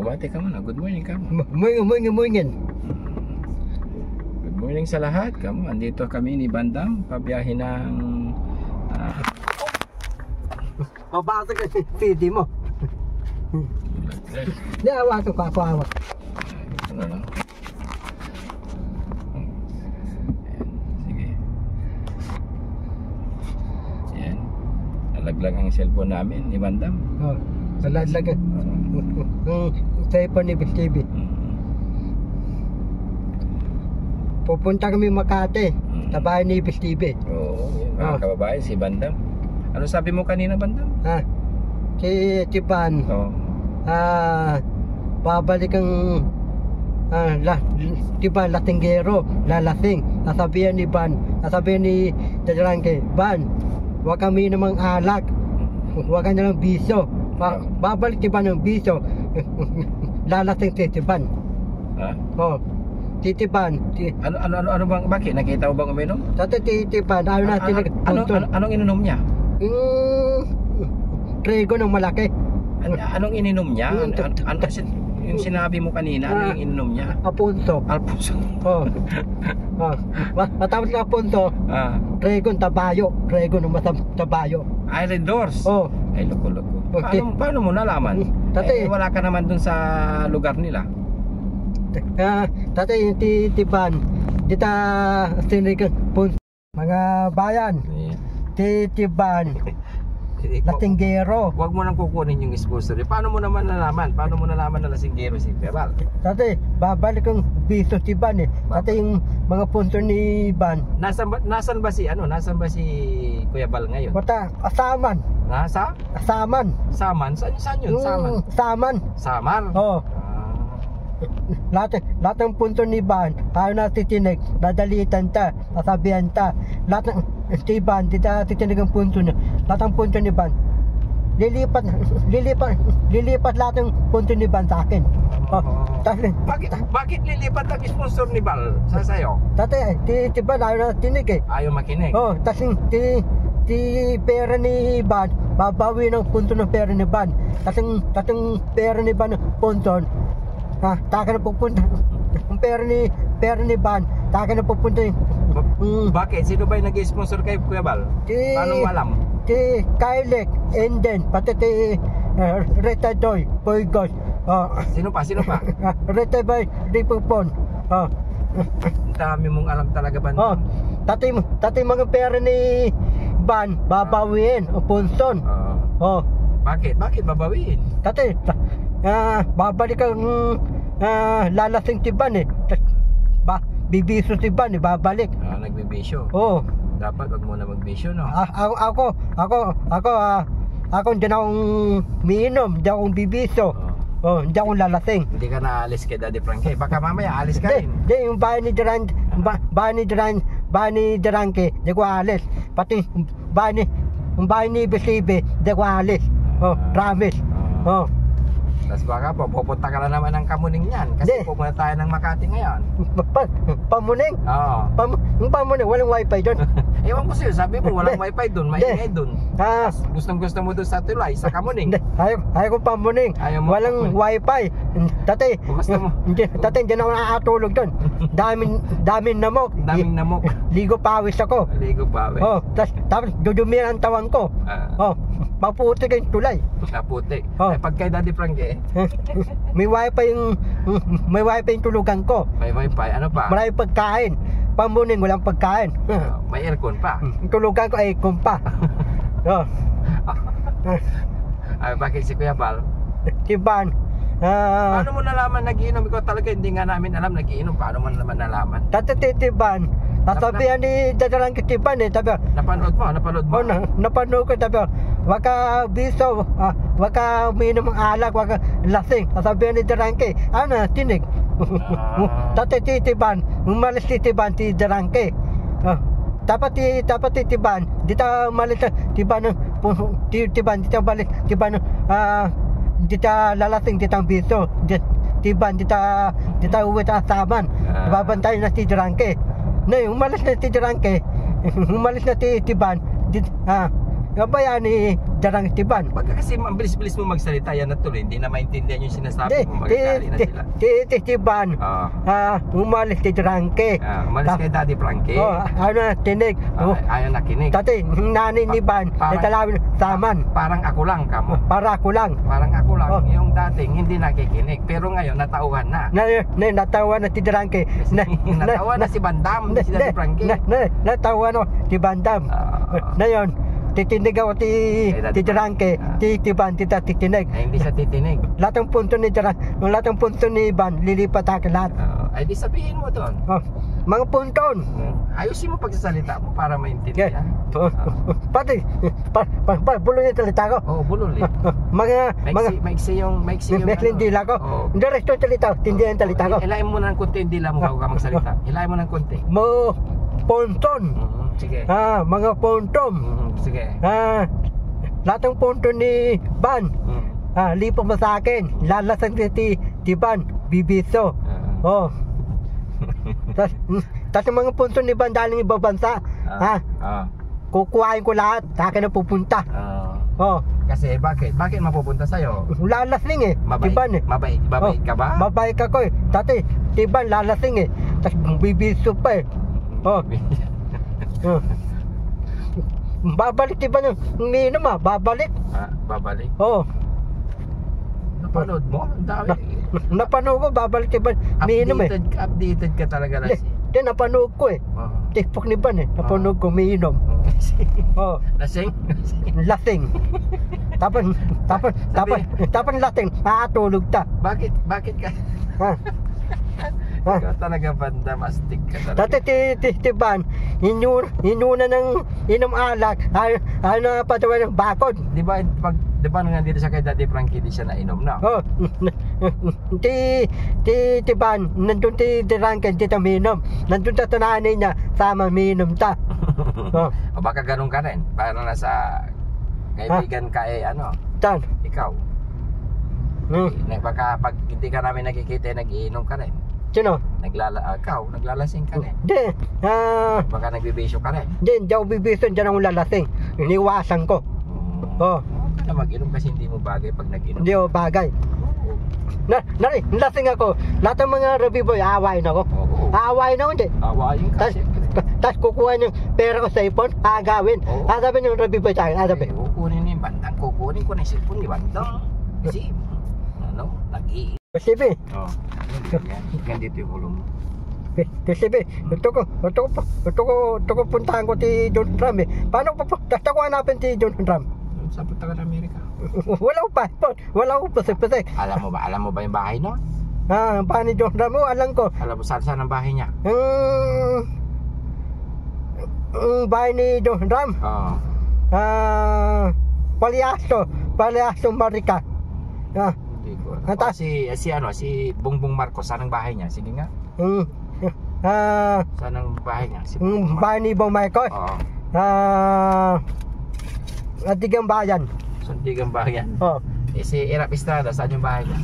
bumati ka muna. Good morning ka mo. Morning. Good morning sa lahat. Kamo, andito kami ni Bandam, pabiyahe ng Mabasa ka CD mo. Hindi, awak ko ako. Ano lang. Sige. Yan. Nalaglag ang cellphone namin ni Bandam. Oh, nalaglag. Cellphone ni TV. Pupunta kami Makati, sa bahay ni TV. Oo, yun. Mga kababayan, si Bandam. Ano sabi mo kanina, Bandam? Si Tipan. Oo. Babalik ang Tipan, lasinggero, lalasing. Sasabihan ni Dadrangke, Ban, huwag kami namang alak. Huwag ka nalang biso. Babalik Tipan ng biso. Lalasing si Tipan. Ha? Oh. Titipan. Ano bang, bakit? Nakita mo bang uminom? Dati titipan, ayaw natin Anong ininom niya? Trigo ng malaki. Anong ininom niya? Yung sinabi mo kanina, ano yung ininom niya? Alfonso. Oh. Matapos ng Alfonso, Trigo ng tabayo. Trigo ng tabayo. Island Doors? Oh. Ay, loko. Paano mo nalaman? Dati, wala ka naman dun sa lugar nila. Dati yung titipan, dita sinigang punso. Mga bayan, titipan, lasinggero. Huwag mo nang kukunin yung sponsor. Paano mo naman nalaman? Paano mo nalaman na lasinggero si Kuya? Dati, babalik ang biso si Ban eh. Dati yung mga punso ni Ban. Nasaan ba si Kuya Bal ngayon? Asaman. Nasa? Asaman. Saman? Saan yun? Saman. Saman? Oo. Lahat ng punto ni Ban, ayaw na titinig, nadalitan ta, nasabihan ta. Lahat ng Ban, di ta titinig ang punto niya. Lahat ng punto ni Ban, lilipat lahat ng punto ni Ban sa akin. Bakit lilipat ang sponsor ni Bal sa sayo? Dati, Ban, ayaw na tinig eh. Ayaw makinig? Oh, tapos pera ni Ban, babawi ng punto ng pera ni Ban. Tapos pera ni Ban ng punto, taka na pupunta. Ang pera ni Ban, taka na pupunta. Bakit? Sino ba yung nag-sponsor kay Kuya Bal? Paano mo alam? Si Kylek, Enden, pati Reta Doy, Poygos. Sino pa? Reta Boy, Ripupon. Dami mong alam talaga ba? Tati mga pera ni Ban, babawiin ang punson. Bakit babawiin? Tati, babalik ang lalasing Tiban eh. Bibiso Tiban eh, babalik. Nagbibisyo. Oo. Dapat wag muna magbisyo, no? Ako hindi na akong miinom, hindi akong bibiso. Hindi akong lalasing. Hindi ka naalis kay Daddy Frankie. Baka mamaya alis ka rin. Hindi, yung bahay ni Durangke, hindi ko alis. Pati yung bahay ni Besibe, hindi ko alis. Promise. Tapos baka pupunta ka na naman ng Kamuning yan. Kasi pupunta tayo ng Makati ngayon. Pamuning? Oo. Yung Pamuning, walang wifi doon. Ewan ko sa'yo, sabi mo walang wifi doon, maingay doon. Gustong-gusto mo doon sa Tulay, sa Kamuning. Ayaw ko Pamuning. Walang wifi. Dati hindi na ako nakatulog doon. Daming namok. Ligo pawis ako. Tapos dudumihan ang tawang ko. Maputi kayong tulay. Maputi. Pag kay Daddy Frankie, may wifi yung tulugan ko. May wifi, ano pa? Marami pagkain. Pamuning, walang pagkain. May aircon pa. Yung tulugan ko ay aircon pa. Bakit si Kuya Bal? Tiban. Paano mo nalaman nagiinom? Ikaw talaga hindi nga namin alam nagiinom. Paano mo naman nalaman? Tiban. Nasabihan ni Dadrangke Tiban eh. Napanood mo? Napanood ko. Wag ka biso, wag ka uminom ng alak, wag ka lasing. Nasabihan ni Dadrangke, tinig. Dati Tiban, umalis Tiban, Dadrangke. Dapat Tiban, di ta umalis Tiban, di ta balik Tiban, di ta lalasing, di ta biso. Tiban, di ta uwi ta Saman. Babantay na si Dadrangke. Umalis na si Dadrangke, umalis na Tiban, bayani Darang Tiban. Pagka kasi ang bilis-bilis mo magsalita, yan na tuloy, hindi na maintindihan yung sinasabi mo, magagalit na sila. Tiban. Umalis ti Drangke. Umalis kay Daddy Frankie. Tinig. Ayaw nakinig. Dati, nani ni Ban, natalawin saman. Parang ako lang kamo. Para ako lang. Parang ako lang. Yung dating hindi nakikinig, pero ngayon natauhan na. Natawa na ti Drangke. Natawa na si Bandam, si Daddy Frankie. Natawa no ti Bandam. Na yun, titinig ako ti Drangke, ti Ban, titinig. Hindi siya titinig. Lahat ng punto ni Ban, lilipat akin lahat. Ay di sabihin mo doon. Mga punton. Ayusin mo pagsasalita mo para maintindihan. Pati, bulol yung salita ko. Oo, bulol eh. Maiksi yung Mekling dila ko. Diretso yung salita ko, tindihan yung salita ko. Ilayin mo ng konti yung dila mo bago ka magsalita. Ilayin mo ng konti. Mo ponton. Sige. Mga ponton. Sige. Lahat ng ponton ni Ban. Lipo mo sa akin. Lalasan ti Ban, bibiso. Tas yung mga punto ni Ban daling ibang bansa, kukuhain ko lahat, sa akin na pupunta. Kasi bakit? Bakit mapupunta sa'yo? Lalasing eh. Tiban eh. Mabait ka ba? Mabait ako eh. Dati, Tiban lalasing eh. Tas bibiso pa eh. Babalik Tiban yung umiinom babalik. Babalik? Napanood mo? Ang dami. Napanood ko, babalik Tiban. Umiinom eh. Updated ka talaga na Hindi, napanood ko eh. TikTok ni Ban eh. Napanood ko, umiinom. Lasing? Lasing. Tapos lasing, makatulog ta. Bakit ka? Ikaw talaga banda, mastik ka talaga. Dati Tiban, inuna ng inom alak, ayaw na patawa ng bakod. Di ba nung nandito siya kay Daddy Frankie, di siya nainom na? Tiban, nandun ti Drangke, di ta minom. Nandun ta nanay niya, sama minom ta. O baka ganun ka rin, parang nasa kaibigan ka Tan? Ikaw. Baka pag hindi ka namin nakikita, nagiinom ka rin. Sino? Naglalasing ka rin. Hindi. Baka nagbibisyo ka rin. Hindi ako bibisyo, dyan ako lalasing. Iniwasan ko. Huwag ka na mag-inom kasi hindi mo bagay pag nag-inom. Hindi ako bagay. Lasing ako. Lahat ng mga Ruby Boy, aawain ako. Aawain ako, hindi. Aawain ka. Tapos kukuha yung pera ko sa ipon, agawin. Sabi yung Ruby Boy sa akin, sabi. Kukunin ni Bandang, kukunin ko na yung cellphone ni Bandang. Kasi, nag-iinom. Sibi. Ganito yung ulo mo. Sibi, ito ko puntahan ko ti John Ram eh. Paano ko hanapin ti John Ram? Saan punta ka ng Amerika? Wala ko passport, wala ko pasipasik. Alam mo ba yung bahay no? Bahay ni John Ram, alam ko. Alam mo saan ang bahay niya? Bahay ni John Ram? Paliasto Marika. Si Bongbong Marcos, saan ang bahay niya? Sige nga. Saan ang bahay niya? Bahay ni Bong Marcos? Digang Bayan. Digang Bayan? Si Erap Estrada, saan yung bahay niya?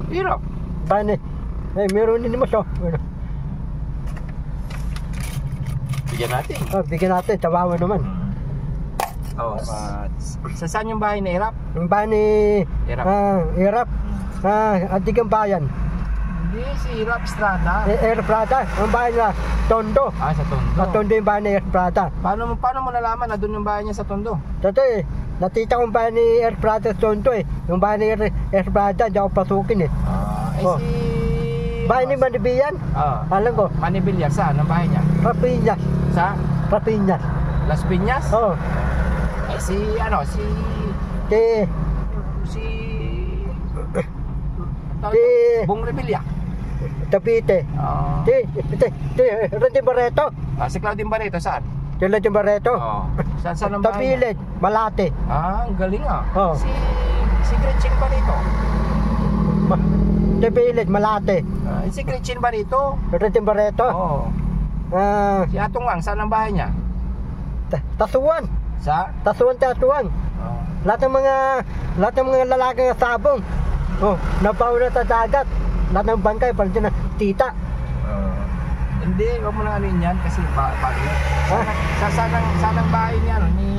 Erap? Bahay ni... meron din mo siya. Bigyan natin. Bigyan natin, tawawa naman. Saan yung bahay ni Erap? Yung bahay ni Erap. Digang Bayan. Hindi, si Erap Estrada. Estrada, ang bahay niya, Tondo. Sa Tondo. Sa Tondo yung bahay ni Estrada. Paano mo nalaman na doon yung bahay niya sa Tondo? Dati natita ko yung bahay ni Estrada sa Tondo eh. Yung bahay ni Estrada, hindi ako pasukin eh. Bahay ni Manibian? Alam ko. Manibilyar, saan ang bahay niya? Rapiñas. Sa? Rapiñas. Las Piñas? Si Bong Revilla. Tapite. Randy Barreto. Si Claudine Barreto, saan? Randy Barreto. Saan ang bahay Tapilit, Malate. Ang galing Si Gretchen Barreto. Tapilit, Malate. Si Gretchen Barreto. Randy Barreto. Si Atong Wang, saan ang bahay niya? Tasuan. Tasuan. Lahat ng mga lalaking sabong. Napauna sa dagat. Lahat ng bangkay, parang dyan na tita. Hindi, huwag mo nang ano yan kasi bali. Sanang bahay niya, ano, ni...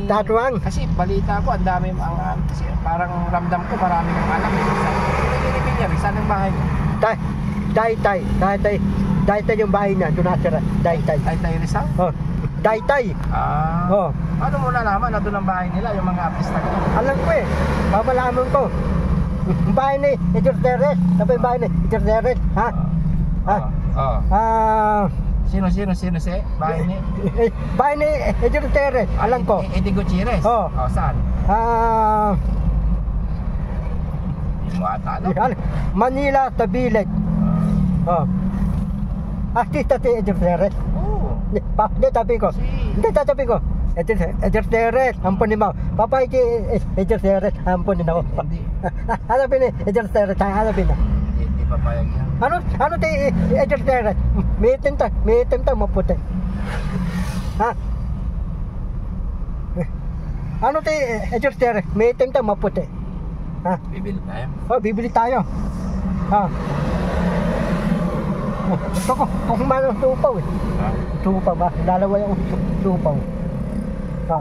Tatuang. Kasi balita ko, ang dami mga, kasi parang ramdam ko marami ng alam. Pinipin niya rin, sanang bahay niya. Daytay yung bahay niya, doon natira. Daytay. Tay Rizal? Oh, Daytay. Ah. Oh, Paano mo nalaman na doon ang bahay nila, yung mga artista ko? alam ko eh. Babalaman ko. Yung bahay ni Edgar Teres. Sabi yung bahay ni Edgar Teres. Ha? Ha? Oo. Ah, Sino si? Bahay ni? bahay ni Edgar Teres. Alam ko. Eddie Gutierrez? Oo. Oh, saan? Ah, Hindi mo ata alam. Manila, Tabileg. Oh. Artista si Edgar Teres. Oo. Hindi, tabi ko. Hindi, tatabi ko. Edgar Teres, ampun ni Mau. Papay ki Edgar Teres, ampun ni ako. Hindi. Hanapin ni Edgar Teres, hanapin na. Hindi papayag yan. Ano ti Edgar Teres? May itim ta maputi. Ha? Ano ti Edgar Teres? May itim ta maputi. Ha? Bibili tayo. Oh, bibili tayo. Ha? Oh, ito ko, kung kumano tupaw eh. Ha? Tupaw ba? Dalawa yung tupaw. Ha?